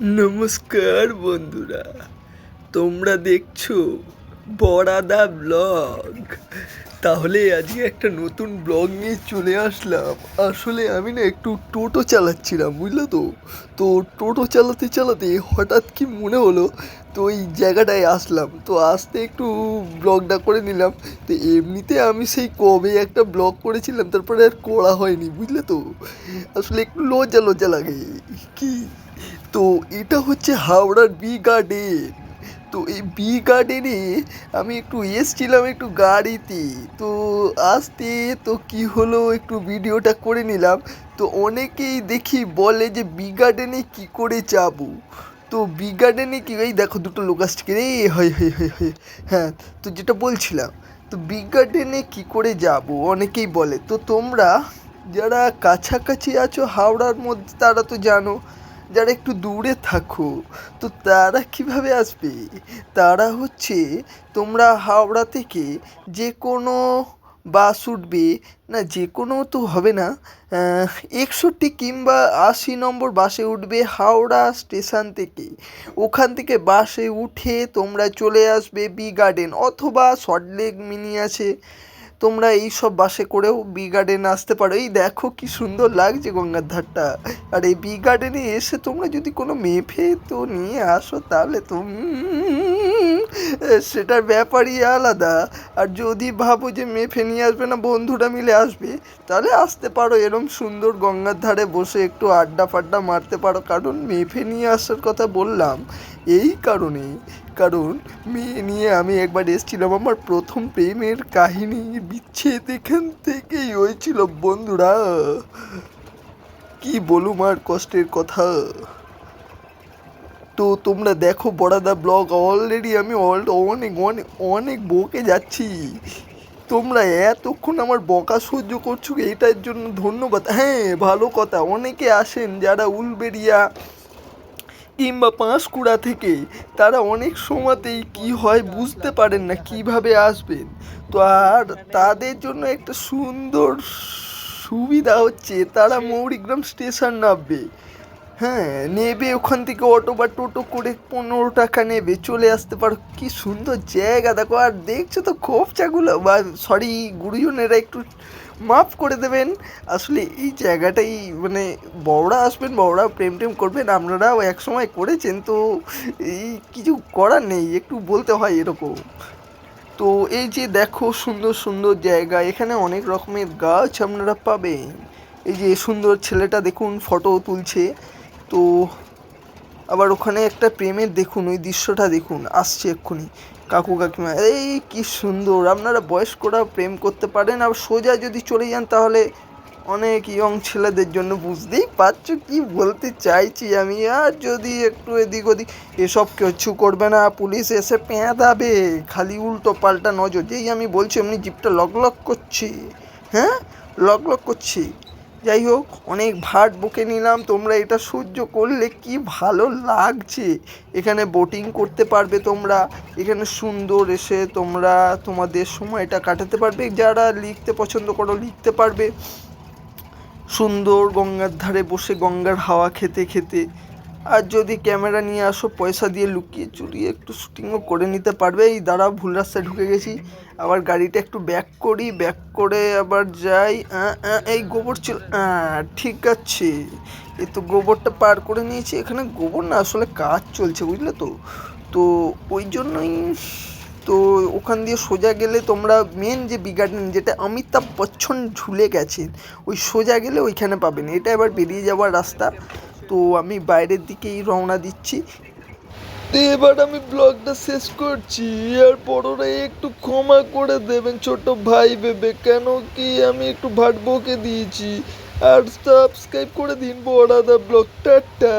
নমস্কার বন্ধুরা, তোমরা দেখছো বড়াদা ব্লগ। তাহলে আজকে একটা নতুন ব্লগ নিয়ে চলে আসলাম। আসলে আমি না একটু টোটো চালাচ্ছিলাম, বুঝলে তো। তো টোটো চালাতে চালাতে হঠাৎ কি মনে হলো, তো এই জায়গাটায় আসলাম, তো আসতে একটু ব্লগটা করে নিলাম। তো এমনিতে আমি সেই কবে একটা ব্লগ করেছিলাম, তারপরে আর করা হয়নি, বুঝলে তো। আসলে একটু লজ্জা লজ্জা লাগে কি। তো এটা হচ্ছে হাওড়ার বি গার্ডেন। তো এই বি গার্ডেনে আমি একটু এসছিলাম একটু গাড়িতে। তো আসতে তো কি হলো, একটু ভিডিওটা করে নিলাম। তো অনেকেই দেখি বলে যে বি গার্ডেনে কী করে যাবো। তো বি গার্ডেনে কি, এই দেখো দুটো লোক আসছে, রে হয় হয় হয় হয়। হ্যাঁ, তো যেটা বলছিলাম, তো বি গার্ডেনে কী করে যাব অনেকেই বলে। তো তোমরা যারা কাছাকাছি আছো হাওড়ার মধ্যে তারা তো জানো, যারা একটু দূরে থাকো তো তারা কিভাবে আসবে। তারা হচ্ছে, তোমরা হাওড়া থেকে যে কোনো বাস উঠবে, না যে কোনো তো হবে না, 61 কিংবা 80 নম্বর বাসে উঠবে হাওড়া স্টেশন থেকে। ওখান থেকে বাসে উঠে তোমরা চলে আসবে বি গার্ডেন অথবা সল্টলেক মিনি আছে, তোমরা এই সব বাসে করেও বি গার্ডেনে আসতে পারো। এই দেখো কি সুন্দর লাগছে গঙ্গার ধারটা। আর এই বি গার্ডেনে এসে তোমরা যদি কোনো মেয়ে ফেয়ে তো নিয়ে আসো তাহলে তো সেটার ব্যাপারই আলাদা। আর যদি ভাবো যে মেয়ে ফেয়ে নিয়ে আসবে না, বন্ধুরা মিলে আসবে, তাহলে আসতে পারো এরম সুন্দর গঙ্গার ধারে বসে একটু আড্ডা ফাড্ডা মারতে পারো। কারণ মেয়ে ফেয়ে নিয়ে আসার কথা বললাম এই কারণেই, কারণ মেয়ে নিয়ে আমি একবার এসেছিলাম, আমার প্রথম প্রেমের কাহিনী বিচ্ছেদ এখান থেকেই হয়েছিল বন্ধুরা। কি বলুম আর কষ্টের কথা। তো তোমরা দেখো বড়াদা ব্লগ। অলরেডি আমি অনেক অনেক অনেক বকে যাচ্ছি, তোমরা এতক্ষণ আমার বকা সহ্য করছো, এটার জন্য ধন্যবাদ। হ্যাঁ, ভালো কথা, অনেকে আসেন যারা উলবেড়িয়া কিংবা পাঁশকুড়া থেকে, তারা অনেক সময়তেই কি হয় বুঝতে পারেন না কিভাবে আসবেন। তো আর তাদের জন্য একটা সুন্দর সুবিধা হচ্ছে, তারা মৌরিগ্রাম স্টেশন নামবে। হ্যাঁ, নেবে ওখান থেকে অটো বা টোটো করে 15 টাকা নেবে, চলে আসতে পারো। কি সুন্দর জায়গা দেখো। আর দেখছো তো খোপচাগুলো, বা সরি গুরুজনেরা একটু মাফ করে দেবেন। আসলে এই জায়গাটাই মানে, বড়রা আসবেন, বড়রা প্রেম টেম করবেন, আপনারাও এক সময় করেছেন, তো এই কিছু করার নেই, একটু বলতে হয় এরকম। তো এই যে দেখো সুন্দর সুন্দর জায়গা, এখানে অনেক রকমের গাছ আপনারা পাবেন। এই যে সুন্দর ছেলেটা দেখুন ফটো তুলছে। তো আবার ওখানে একটা প্রেমের দেখুন, ওই দৃশ্যটা দেখুন, আসছে এক্ষুনি কাকু কাকিমা। এই কি সুন্দর, আপনারা বয়স্করা প্রেম করতে পারেন। আর সোজা যদি চলে যান তাহলে অনেক ইয়ং ছেলেদের জন্য, বুঝতেই পারছো কি বলতে চাইছি আমি। আর যদি একটু এদিক ওদিক, এসব কিছু করবে না, পুলিশ এসে পেঁদাবে। খালি উল্টো পাল্টা নজর, যেই আমি বলছি এমনি জিপটা লক লক করছি। হ্যাঁ, লক লক করছি। যাই হোক, অনেক ভাট বকে নিলাম, তোমরা এটা সহ্য করলে কি ভালো লাগছে। এখানে বোটিং করতে পারবে তোমরা, এখানে সুন্দর এসে তোমরা তোমাদের সময়টা কাটাতে পারবে। যারা লিখতে পছন্দ করো লিখতে পারবে, সুন্দর গঙ্গার ধারে বসে গঙ্গার হাওয়া খেতে খেতে। আর যদি ক্যামেরা নিয়ে আসো, পয়সা দিয়ে লুকিয়ে চুরিয়ে একটু শ্যুটিংও করে নিতে পারবে। এই দাঁড়া, ভুল রাস্তায় ঢুকে গেছি, আবার গাড়িটা একটু ব্যাক করি, ব্যাক করে আবার যাই। এই গোবর ছিল, ঠিক আছে, এই তো গোবরটা পার করে নিয়েছি। এখানে গোবর না, আসলে কাজ চলছে বুঝলে তো। তো ওই জন্যই তো ওখান দিয়ে সোজা গেলে তোমরা মেন যে বি গার্ডেন, যেটা অমিতাভ বচ্চন ঝুলে গেছেন, ওই সোজা গেলে ওইখানে পাবেন। এটা এবার বেরিয়ে যাওয়ার রাস্তা। তো আমি বাইরের দিকেই রওনা দিচ্ছি। তো এবার আমি ব্লগটা শেষ করছি। আর বড়রা একটু ক্ষমা করে দেবেন ছোট ভাই ভেবে, কেন কি আমি একটু ভাট বকে দিয়েছি। আর সাবস্ক্রাইব করে দিন বড়াদা ব্লগ। টাটা।